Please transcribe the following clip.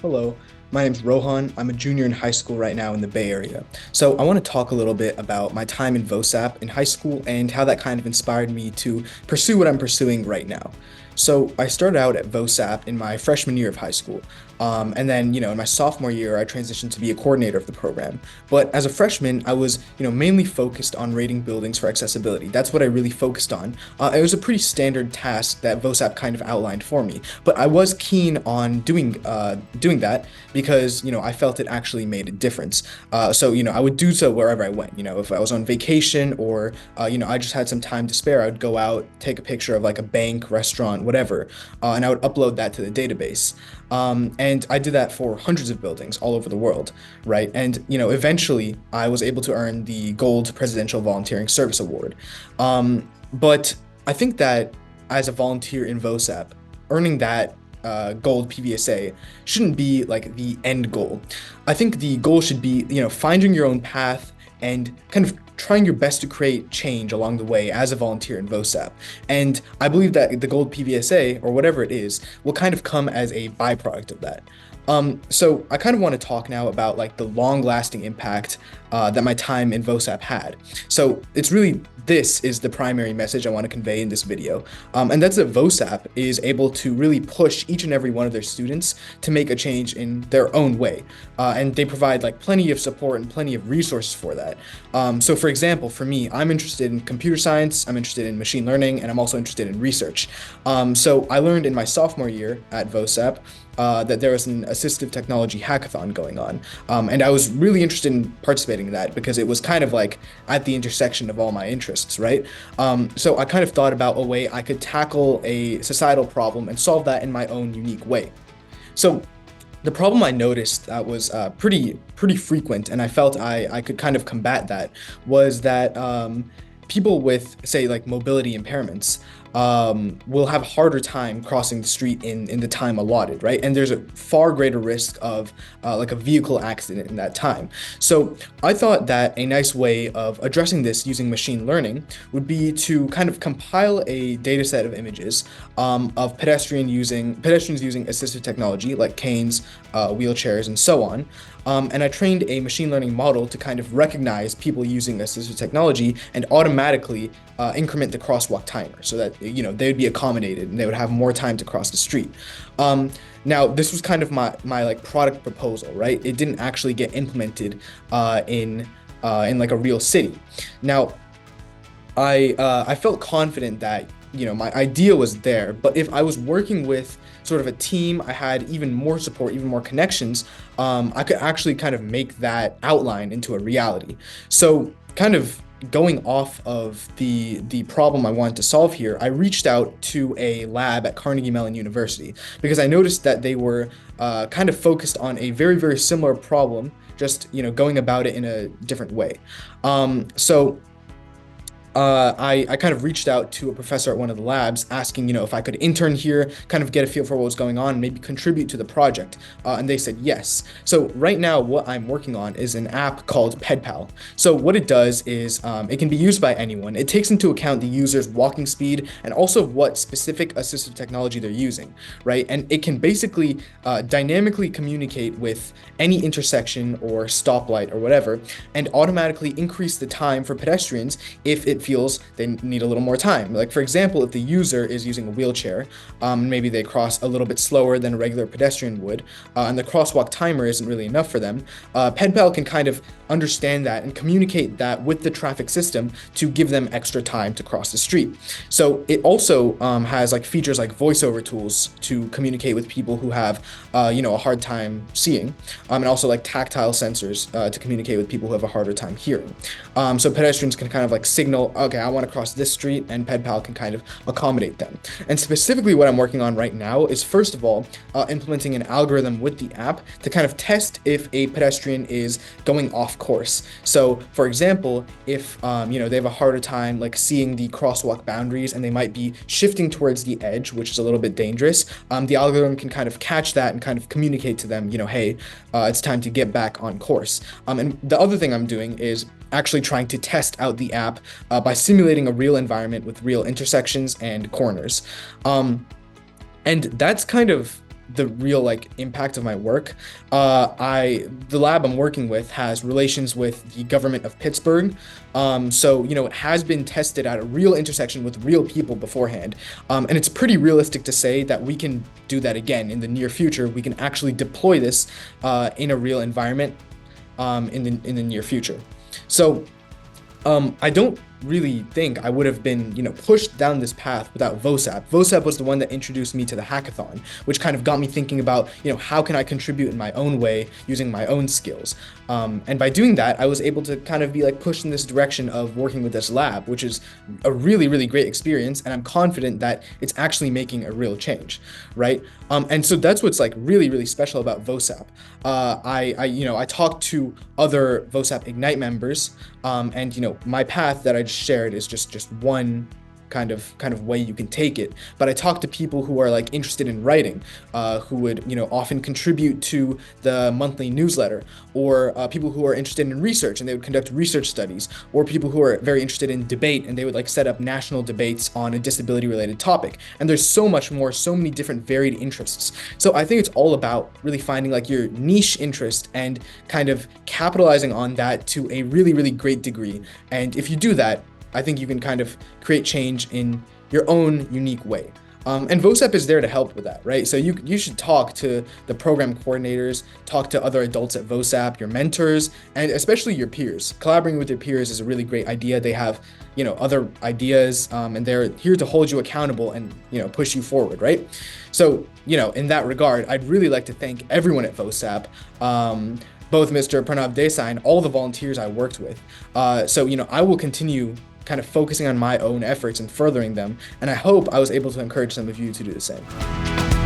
Hello, my name's Rohan. I'm a junior in high school right now in the Bay Area. So I want to talk a little bit about my time in VOSAP in high school and how that kind of inspired me to pursue what I'm pursuing right now. So I started out at VOSAP in my freshman year of high school. And then, in my sophomore year, I transitioned to be a coordinator of the program. But as a freshman, I was, mainly focused on rating buildings for accessibility. That's what I really focused on. It was a pretty standard task that VOSAP kind of outlined for me. But I was keen on doing that because, I felt it actually made a difference. So, I would do so wherever I went. If I was on vacation or, I just had some time to spare, I would go out, take a picture of like a bank, restaurant, whatever, and I would upload that to the database. And I did that for hundreds of buildings all over the world, right? And, eventually I was able to earn the Gold Presidential Volunteering Service Award. But I think that as a volunteer in VOSAP, earning that gold PVSA shouldn't be like the end goal. I think the goal should be, finding your own path and kind of trying your best to create change along the way as a volunteer in VOSAP. And I believe that the gold PVSA, or whatever it is, will kind of come as a byproduct of that. So I kind of want to talk now about like the long-lasting impact that my time in VOSAP had. So this is the primary message I want to convey in this video. And that's that VOSAP is able to really push each and every one of their students to make a change in their own way. And they provide like plenty of support and plenty of resources for that. So for example, for me, I'm interested in computer science, I'm interested in machine learning, and I'm also interested in research. So I learned in my sophomore year at VOSAP that there was an assistive technology hackathon going on. And I was really interested in participating in that because it was kind of like at the intersection of all my interests, right? So I kind of thought about a way I could tackle a societal problem and solve that in my own unique way. So the problem I noticed that was pretty frequent, and I felt I could kind of combat that, was that people with, say, like mobility impairments will have a harder time crossing the street in the time allotted, right? And there's a far greater risk of like a vehicle accident in that time. So I thought that a nice way of addressing this using machine learning would be to kind of compile a data set of images of pedestrians using assistive technology like canes, wheelchairs, and so on. And I trained a machine learning model to kind of recognize people using assistive technology and automatically increment the crosswalk timer so that they would be accommodated and they would have more time to cross the street. Now this was kind of my like product proposal, right? It didn't actually get implemented in like a real city. Now I felt confident that my idea was there, but if I was working with sort of a team, I had even more support, even more connections, I could actually kind of make that outline into a reality. So kind of going off of the problem I wanted to solve here, I reached out to a lab at Carnegie Mellon University because I noticed that they were kind of focused on a very, very similar problem, just going about it in a different way. I kind of reached out to a professor at one of the labs asking, if I could intern here, kind of get a feel for what was going on, and maybe contribute to the project. And they said yes. So right now, what I'm working on is an app called PedPal. So what it does is it can be used by anyone. It takes into account the user's walking speed and also what specific assistive technology they're using, right? And it can basically dynamically communicate with any intersection or stoplight or whatever, and automatically increase the time for pedestrians if it feels they need a little more time. Like for example, if the user is using a wheelchair, maybe they cross a little bit slower than a regular pedestrian would, and the crosswalk timer isn't really enough for them, PedPal can kind of understand that and communicate that with the traffic system to give them extra time to cross the street. So it also has like features like voiceover tools to communicate with people who have a hard time seeing, and also like tactile sensors to communicate with people who have a harder time hearing. So pedestrians can kind of like signal, okay, I want to cross this street, and PedPal can kind of accommodate them. And specifically what I'm working on right now is, first of all, implementing an algorithm with the app to kind of test if a pedestrian is going off course. So for example, if they have a harder time like seeing the crosswalk boundaries and they might be shifting towards the edge, which is a little bit dangerous, the algorithm can kind of catch that and kind of communicate to them, hey, it's time to get back on course. And the other thing I'm doing is actually trying to test out the app by simulating a real environment with real intersections and corners. And that's kind of the real like impact of my work. The lab I'm working with has relations with the government of Pittsburgh. So it has been tested at a real intersection with real people beforehand. And it's pretty realistic to say that we can do that again in the near future. We can actually deploy this in a real environment in the near future. So I don't really think I would have been, pushed down this path without VOSAP. VOSAP was the one that introduced me to the hackathon, which kind of got me thinking about, how can I contribute in my own way using my own skills. And by doing that, I was able to kind of be like pushed in this direction of working with this lab, which is a really, really great experience. And I'm confident that it's actually making a real change, right? And so that's what's like really, really special about VOSAP. I talked to other VOSAP Ignite members, and my path that I just shared is just one kind of way you can take it. But I talked to people who are like interested in writing, who would often contribute to the monthly newsletter, or people who are interested in research and they would conduct research studies, or people who are very interested in debate and they would like set up national debates on a disability related topic. And there's so much more, so many different varied interests. So I think it's all about really finding like your niche interest and kind of capitalizing on that to a really, really great degree. And if you do that, I think you can kind of create change in your own unique way. And VOSAP is there to help with that, right? So you should talk to the program coordinators, talk to other adults at VOSAP, your mentors, and especially your peers. Collaborating with your peers is a really great idea. They have, other ideas, and they're here to hold you accountable and, push you forward, right? So, in that regard, I'd really like to thank everyone at VOSAP. Both Mr. Pranav Desai and all the volunteers I worked with. So I will continue kind of focusing on my own efforts and furthering them. And I hope I was able to encourage some of you to do the same.